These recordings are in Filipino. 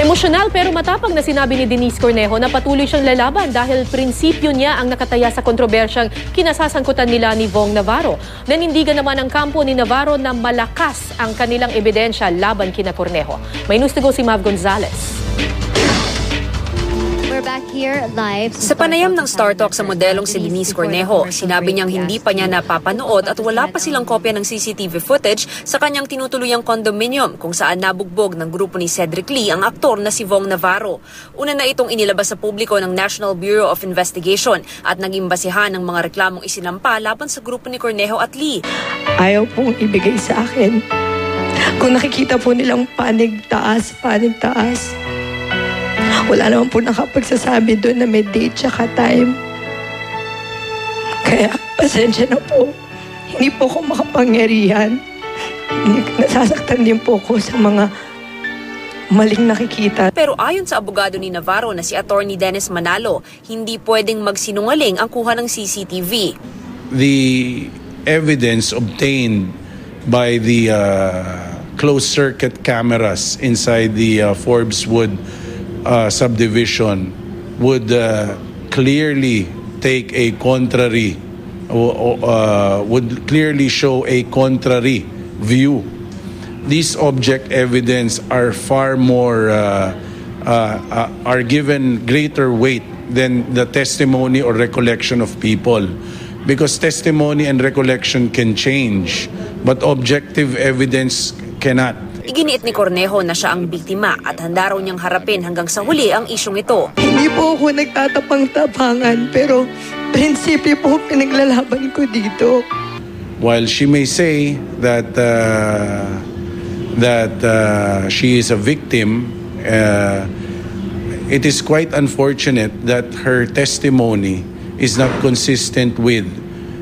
Emosyonal pero matapang na sinabi ni Denise Cornejo na patuloy siyang lalaban dahil prinsipyo niya ang nakataya sa kontrobersyang kinasasangkutan nila ni Vong Navarro. Nanindigan naman ang kampo ni Navarro na malakas ang kanilang ebidensya laban kina Cornejo. May news to go si Mav Gonzalez. Sa panayam ng Star Talk sa modelong si Denise Cornejo, sinabi niyang hindi pa niya napapanood at wala pa silang kopya ng CCTV footage sa kanyang tinutuluyang condominium kung saan nabugbog ng grupo ni Cedric Lee ang aktor na si Vong Navarro. Una na itong inilabas sa publiko ng National Bureau of Investigation at naging basihan ng mga reklamong isinampa laban sa grupo ni Cornejo at Lee. Ayaw pong ibigay sa akin. Kung nakikita po nilang panig taas, wala naman po nakapagsasabi doon na may date tsaka time. Kaya pasensya na po. Hindi po ako makapangyarihan. Nasasaktan din po ako sa mga maling nakikita. Pero ayon sa abogado ni Navarro na si Attorney Dennis Manalo, hindi pwedeng magsinungaling ang kuha ng CCTV. The evidence obtained by the closed-circuit cameras inside the Forbes Wood subdivision would clearly take a contrary, would clearly show a contrary view. These object evidence are far more, are given greater weight than the testimony or recollection of people. Because testimony and recollection can change, but objective evidence cannot. Iginiit ni Cornejo na siya ang biktima at handa raw niyang harapin hanggang sa huli ang isyong ito. Hindi po ako nagtatapang-tapangan pero prinsipyo po pinaglalaban ko dito. While she may say that she is a victim, it is quite unfortunate that her testimony is not consistent with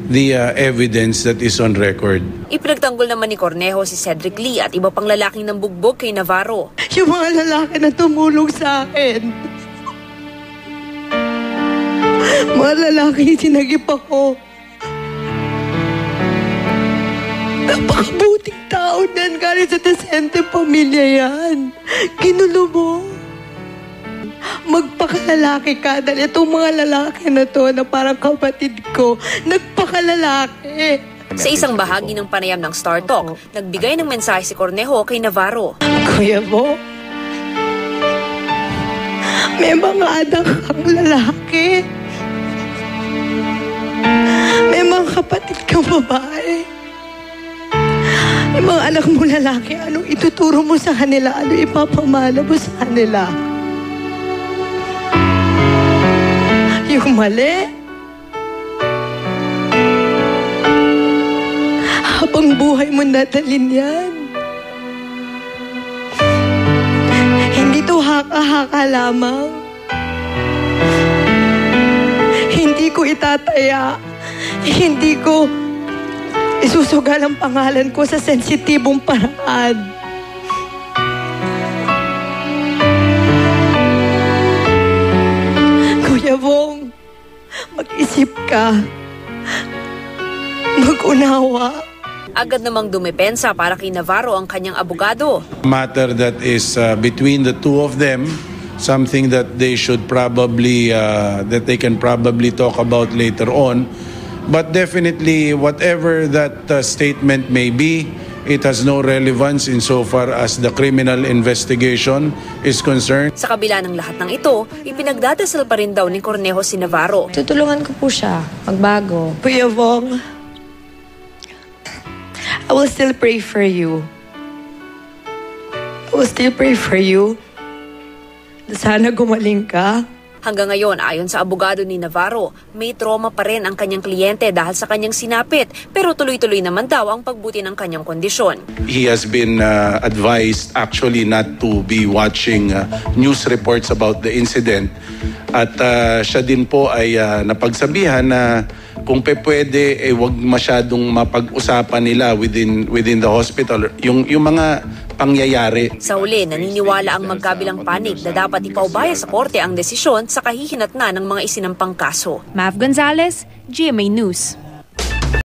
the evidence that is on record. Ipinagtanggol naman ni Cornejo si Cedric Lee at iba pang lalaking nambugbog kay Navarro. Yung mga lalaki na tumulong sa akin. Mga lalaki sinagip ako. Napakabuting tao yan. Galing sa desente pamilya yan. Ginulo mo. Magpakalalaki ka dahil itong mga lalaki na to na parang kapatid ko, nagpakalalaki. Sa isang bahagi ng panayam ng Star Talk, nagbigay ng mensahe si Cornejo kay Navarro. Kuya mo, may mga anak kang lalaki. May mga kapatid kang babae. Yung mga anak mo lalaki, anong ituturo mo sa kanila? Ano ipapamana mo sa kanila? Yung mali. Habang buhay mo nadalin yan. Hindi to haka-haka lamang. Hindi ko itataya. Hindi ko isusugal ang pangalan ko sa sensitibong paraan. Kuya Vong, mag-isip ka. Mag-unawa. Agad namang dumepensa para kay Navarro ang kanyang abogado. Matter that is between the two of them, something that they should probably, that they can probably talk about later on. But definitely, whatever that statement may be, it has no relevance insofar as the criminal investigation is concerned. Sa kabila ng lahat ng ito, ipinagdadasal pa rin daw ni Cornejo si Navarro. Tutulungan ko po siya magbago. Kuya Vong, I will still pray for you. I will still pray for you. Sana gumaling ka. Hanggang ngayon, ayon sa abogado ni Navarro, may trauma pa rin ang kanyang kliyente dahil sa kanyang sinapit, pero tuloy-tuloy naman daw ang pagbuti ng kanyang kondisyon. He has been advised actually not to be watching news reports about the incident. At siya din po ay napagsabihan na kung pwede, wag masyadong mapag-usapan nila within the hospital. Yung mga pangyayari. Sa huli, naniniwala ang magkabilang panig na dapat ipaubaya sa korte ang desisyon sa kahihinatnan ng mga isinampang kaso. Mav Gonzalez, GMA News.